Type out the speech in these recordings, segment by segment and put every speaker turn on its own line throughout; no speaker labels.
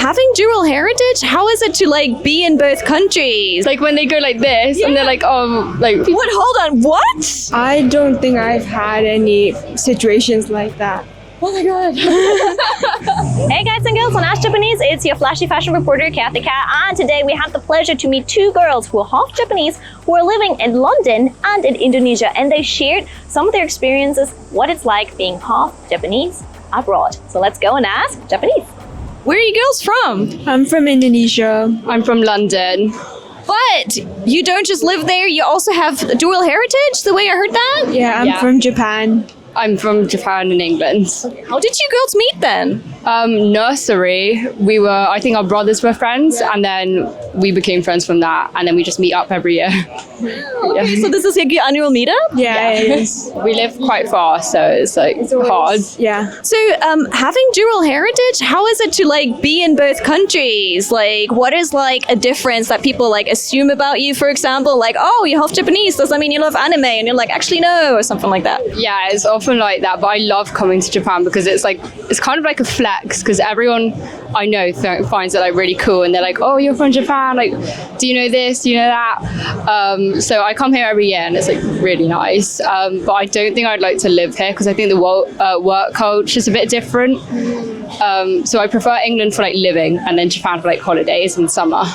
having dual heritage, how is it to like be in both countries?
Like when they go like this and they're like, oh, like.
What? Hold on. What?
I don't think I've had any situations like that.
Oh my god.
Hey guys and girls, on Ask Japanese, it's your flashy fashion reporter, Cathy Cat, and today we have the pleasure to meet two girls who are half Japanese who are living in London and in Indonesia, and they shared some of their experiences, what it's like being half Japanese abroad. So let's go and ask Japanese.
Where are you girls from?
I'm from Indonesia.
I'm from London.
But you don't just live there, you also have dual heritage, the way I heard that?
Yeah, I'm from Japan.
I'm from Japan and England.
How did you girls meet then?
Nursery, I think our brothers were friends, and then we became friends from that, and then we just meet up every year.
Okay, so this is like your annual meetup?
Yeah, it is.
We live quite far, so it's like hard.
Yeah.
So having dual heritage, how is it to like be in both countries? Like what is like a difference that people like assume about you, for example? Like, oh, you're half Japanese, does that mean you love anime? And you're like, actually no, or something like that.
Yeah, it's often like that, but I love coming to Japan because it's kind of like a flex, because everyone I know finds it like really cool, and they're like, oh, you're from Japan, like, do you know this, do you know that? So I come here every year and it's like really nice, but I don't think I'd like to live here because I think the work culture is a bit different, so I prefer England for like living and then Japan for like holidays and summer.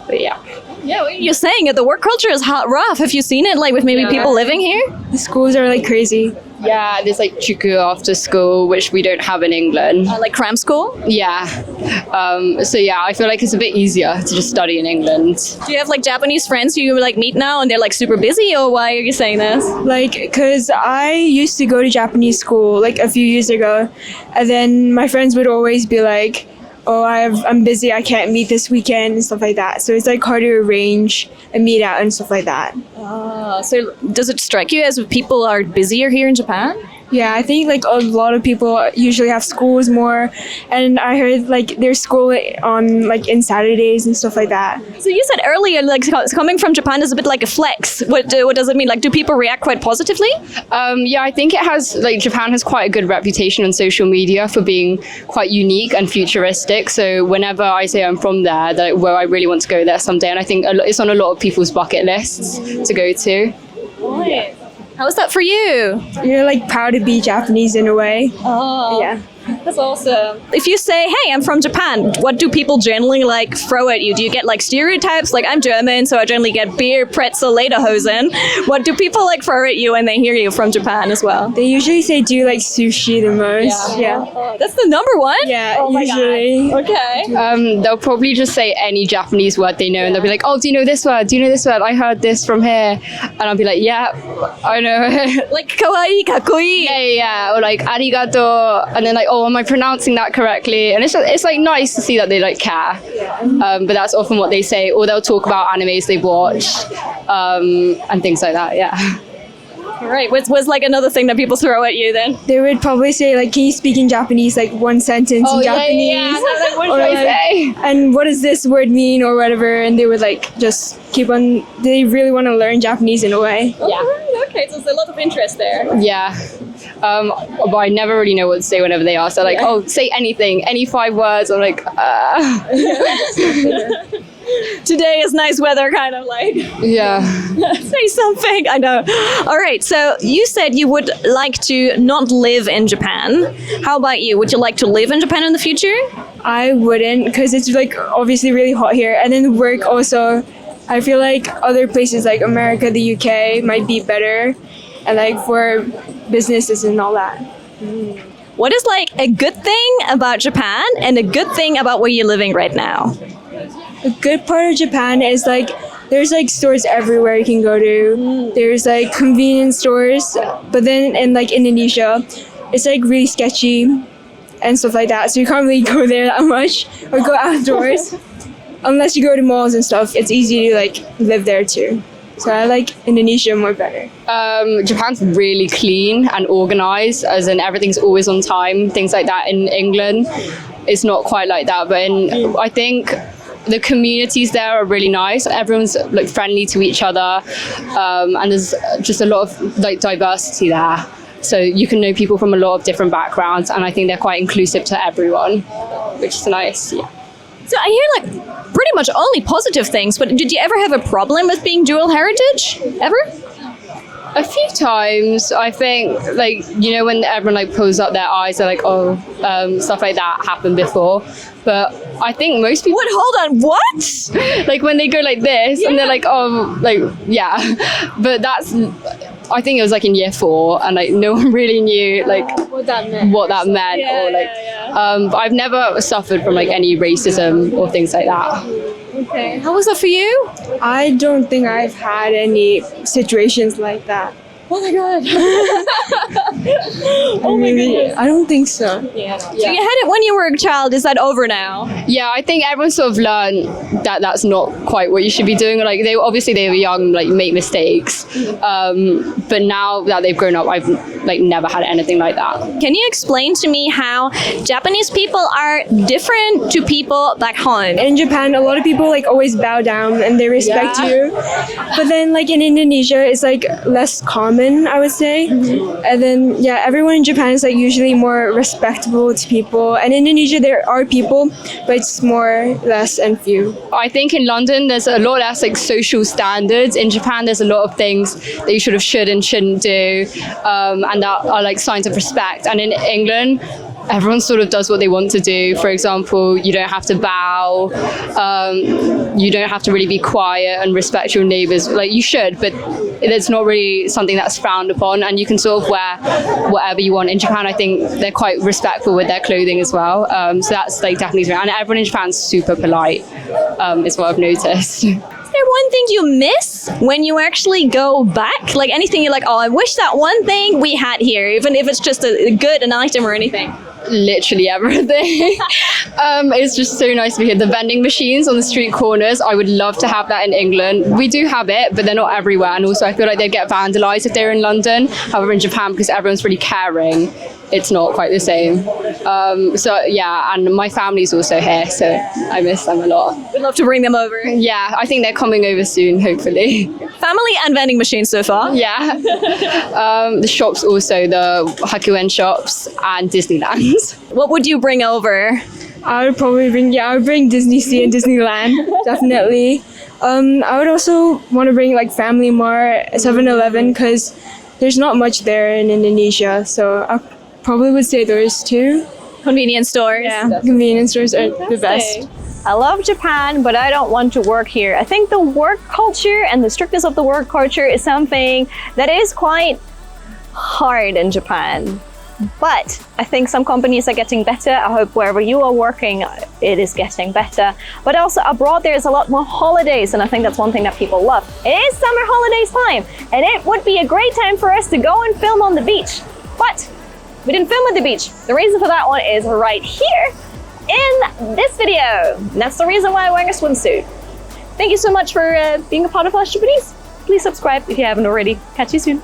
But yeah,
you're saying it, the work culture is hot rough. Have you seen it like with maybe people living here?
The schools are like crazy.
yeah, there's like chuku after school, which we don't have in England.
Like cram school?
Yeah. So yeah, I feel like it's a bit easier to just study in England.
Do you have like Japanese friends who you like meet now and they're like super busy, or why are you saying this?
Like, because I used to go to Japanese school like a few years ago, and then my friends would always be like, oh, I'm busy, I can't meet this weekend and stuff like that. So it's like hard to arrange a meet out and stuff like that.
So does it strike you as people are busier here in Japan?
Yeah, I think like a lot of people usually have schools more, and I heard like there's school on like in Saturdays and stuff like that.
So you said earlier, like coming from Japan is a bit like a flex. What does it mean? Like, do people react quite positively?
Yeah, I think it has, like, Japan has quite a good reputation on social media for being quite unique and futuristic. So whenever I say I'm from there, that where I really want to go there someday, and I think it's on a lot of people's bucket lists to go to.
Right. How is that for you?
You're like proud to be Japanese in a way.
Oh,
Yeah.
that's awesome. If you say, hey, I'm from Japan, what do people generally like throw at you? Do you get like stereotypes? Like, I'm German, so I generally get beer, pretzel, lederhosen. What do people like throw at you when they hear you from Japan as well?
They usually say do like sushi the most. Yeah.
That's the number one?
Yeah,
Oh my
usually.
God. Okay.
They'll probably just say any Japanese word they know, and they'll be like, oh, do you know this word? Do you know this word? I heard this from here. And I'll be like, yeah, I know.
Like, kawaii, kakoi.
Yeah. Or like, arigato. And then like, oh, am I pronouncing that correctly? And it's like nice to see that they like care. But that's often what they say. Or they'll talk about animes they've watched and things like that, yeah.
All right. Was like another thing that people throw at you then?
They would probably say like, can you speak in Japanese, like one sentence in Japanese?
Yeah. Like, what
Or,
should I
like,
say?
and what does this word mean or whatever, and they would like just keep on, they really want to learn Japanese in a way.
Yeah.
Okay, so there's a lot of interest there.
Yeah. But I never really know what to say whenever they ask. They're like, oh, say anything, any 5 words. I'm like,
Today is nice weather, kind of like.
yeah.
Say something. I know. All right. So you said you would like to not live in Japan. How about you? Would you like to live in Japan in the future?
I wouldn't, because it's like obviously really hot here, and then work also. I feel like other places like America, the UK might be better, and like for businesses and all that.
What is like a good thing about Japan and a good thing about where you're living right now?
A good part of Japan is like there's like stores everywhere you can go to. There's like convenience stores, but then in like Indonesia, it's like really sketchy and stuff like that. So you can't really go there that much or go outdoors unless you go to malls and stuff. It's easy to like live there too. So I like Indonesia more better.
Japan's really clean and organized, as in everything's always on time, things like that. In England, it's not quite like that, but I think the communities there are really nice. Everyone's like friendly to each other, and there's just a lot of like diversity there. So you can know people from a lot of different backgrounds, and I think they're quite inclusive to everyone, which is nice. Yeah.
So I hear like pretty much only positive things, but did you ever have a problem with being dual heritage? Ever?
A few times, I think, like, you know, when everyone like pulls up their eyes, they're like, oh, stuff like that happened before. But I think most people,
What? Hold on. What?
like when they go like this and they're like, oh, like, yeah. But that's, I think it was like in year 4 and like no one really knew like what that meant or like, but I've never suffered from like any racism or things like that.
Okay. How was that for you?
I don't think I've had any situations like that.
Oh my god.
I don't think so.
So you had it when you were a child. Is that over now?
Yeah, I think everyone sort of learned that that's not quite what you should be doing. Like they were young, like make mistakes. But now that they've grown up, I've like never had anything like that.
Can you explain to me how Japanese people are different to people back home?
In Japan, a lot of people like always bow down and they respect you. But then like in Indonesia, it's like less common, I would say. And then everyone in Japan is like usually more respectable to people. And in Indonesia, there are people, but it's more less and few.
I think in London there's a lot less like social standards. In Japan there's a lot of things that you sort of should and shouldn't do, and that are like signs of respect. And in England, everyone sort of does what they want to do. For example, you don't have to bow, you don't have to really be quiet and respect your neighbours. Like you should, but it's not really something that's frowned upon, and you can sort of wear whatever you want. In Japan, I think they're quite respectful with their clothing as well. So that's like definitely, and everyone in Japan's super polite, is what I've noticed.
Is there one thing you miss when you actually go back? Like anything you're like, oh, I wish that one thing we had here, even if it's just an item or anything.
Literally everything. It's just so nice to be here. The vending machines on the street corners, I would love to have that in England. We do have it, but they're not everywhere. And also I feel like they'd get vandalized if they were in London. However, in Japan, because everyone's really caring, it's not quite the same. So yeah, and my family's also here, so I miss them a lot.
We'd love to bring them over.
Yeah, I think they're coming over soon, hopefully.
Family and vending machines so far.
Yeah. The shops also, the Hakuen shops and Disneyland.
What would you bring over?
I would probably bring Disney Sea and Disneyland, definitely. I would also want to bring like Family Mart, 7-Eleven, because there's not much there in Indonesia, so I probably would say those two.
Convenience stores.
Yeah, convenience stores are the best.
I love Japan, but I don't want to work here. I think the work culture and the strictness of the work culture is something that is quite hard in Japan. But I think some companies are getting better. I hope wherever you are working, it is getting better. But also abroad, there's a lot more holidays, and I think that's one thing that people love. It is summer holidays time, and it would be a great time for us to go and film on the beach. But we didn't film at the beach. The reason for that one is right here in this video. And that's the reason why I'm wearing a swimsuit. Thank you so much for being a part of Flash Japanese. Please subscribe if you haven't already. Catch you soon.